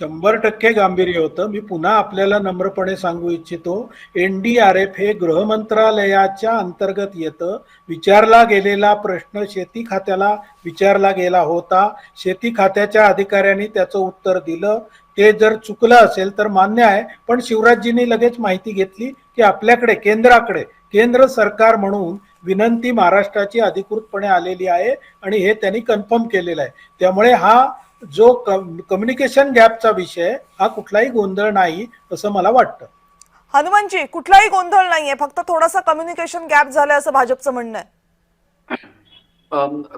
100% गांभीर्य होतं. मी पुन्हा आपल्याला नम्रपणे सांगू इच्छितो, NDRF हे गृह मंत्रालयाच्या अंतर्गत येतं. विचारला गेलेला प्रश्न शेती खात्याला विचारला गेला होता. शेती खात्याच्या अधिकाऱ्यांनी त्याचं उत्तर दिलं. ते जर चुकलं असेल तर मान्य आहे, पण शिवराजजींनी लगेच माहिती घेतली की आपल्याकडे केंद्राकडे केंद्र सरकार म्हणून विनंती महाराष्ट्राची अधिकृतपणे आलेली आहे आणि हे त्यांनी कन्फर्म केलेलं आहे. त्यामुळे हा जो कम्युनिकेशन गॅपचा विषय हा कुठलाही गोंधळ नाही असं मला वाटतं. हनुमानजी, कुठलाही गोंधळ नाहीये, फक्त थोडासा कम्युनिकेशन गॅप झालाय असं भाजपचं म्हणणं आहे.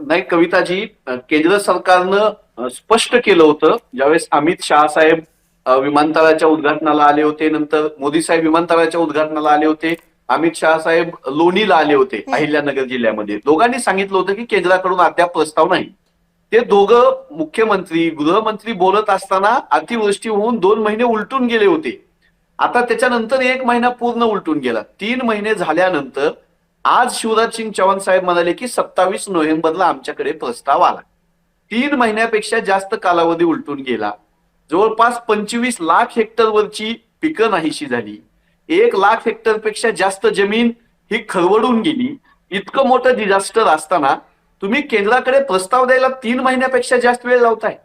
नाही कविताजी, केंद्र सरकारनं स्पष्ट केलं होतं ज्यावेळेस अमित शहा साहेब विमानतळाच्या उद्घाटनाला आले होते, नंतर मोदी साहेब विमानतळाच्या उद्घाटनाला आले होते, अमित शहा साहेब लोणीला आले होते अहिल्यानगर जिल्ह्यामध्ये. दोघांनी सांगितलं होतं की केंद्राकडून अद्याप प्रस्ताव नाही. ते दोघं मुख्यमंत्री गृहमंत्री बोलत असताना अतिवृष्टी होऊन 2 महिने उलटून गेले होते. आता त्याच्यानंतर 1 महिना पूर्ण उलटून गेला. 3 महिने झाल्यानंतर आज शिवराज सिंग चौहान साहेब म्हणाले की 27 नोव्हेंबरला आमच्याकडे प्रस्ताव आला. 3 महिन्यापेक्षा जास्त कालावधी उलटून गेला. जवळपास 25 लाख हेक्टरवरची पिकं नाहीशी झाली. 1 लाख हेक्टरपेक्षा जास्त जमीन ही खरवडून गेली. इतकं मोठं डिझास्टर असताना तुम्ही केंद्राकडे प्रस्ताव द्यायला 3 महिन्यापेक्षा जास्त वेळ लावताय.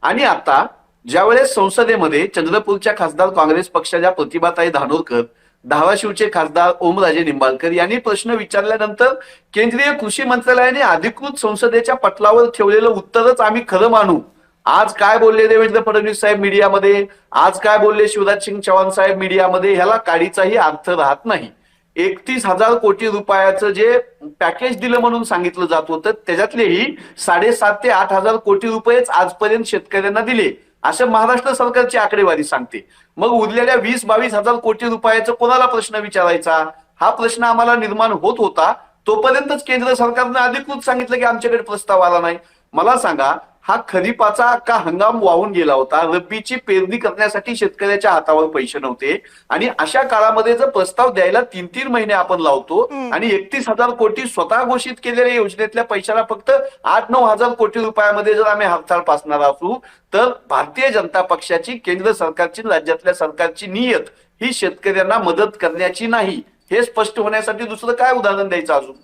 आणि आता ज्यावेळेस संसदेमध्ये चंद्रपूरच्या खासदार काँग्रेस पक्षाच्या प्रतिभाताई धानोरकर, धाराशिवचे खासदार ओमराजे निंबाळकर यांनी प्रश्न विचारल्यानंतर केंद्रीय कृषी मंत्रालयाने अधिकृत संसदेच्या पटलावर ठेवलेलं उत्तरच आम्ही खरं मानू. आज काय बोलले देवेंद्र फडणवीस साहेब मीडियामध्ये, आज काय बोलले शिवराज सिंग चौहान साहेब मीडियामध्ये, ह्याला काडीचाही अर्थ राहत नाही. 31,000 कोटी रुपयाचं जे पॅकेज दिलं म्हणून सांगितलं जात होतं त्याच्यातलेही 7,500 ते 8,000 कोटी रुपयेच आजपर्यंत शेतकऱ्यांना दिले असं महाराष्ट्र सरकारची आकडेवारी सांगते. मग उरलेल्या 20-22 हजार कोटी रुपयाचं कोणाला प्रश्न विचारायचा, हा प्रश्न आम्हाला निर्माण होत होता. तोपर्यंतच केंद्र सरकारने अधिकृत सांगितलं की आमच्याकडे प्रस्ताव आला नाही. मला सांगा, हा खरीपाचा अख्खा हंगाम वाहून गेला होता. रब्बीची पेरणी करण्यासाठी शेतकऱ्याच्या हातावर पैसे नव्हते आणि अशा काळामध्ये जर प्रस्ताव द्यायला 3-3 महिने आपण लावतो आणि 31,000 कोटी स्वतः घोषित केलेल्या योजनेतल्या पैशाला फक्त 8-9 हजार कोटी रुपयामध्ये जर आम्ही हरताळ पासणार असू तर भारतीय जनता पक्षाची, केंद्र सरकारची, राज्यातल्या सरकारची नियत ही शेतकऱ्यांना मदत करण्याची नाही. हे स्पष्ट होण्यासाठी दुसरं काय उदाहरण द्यायचं अजून?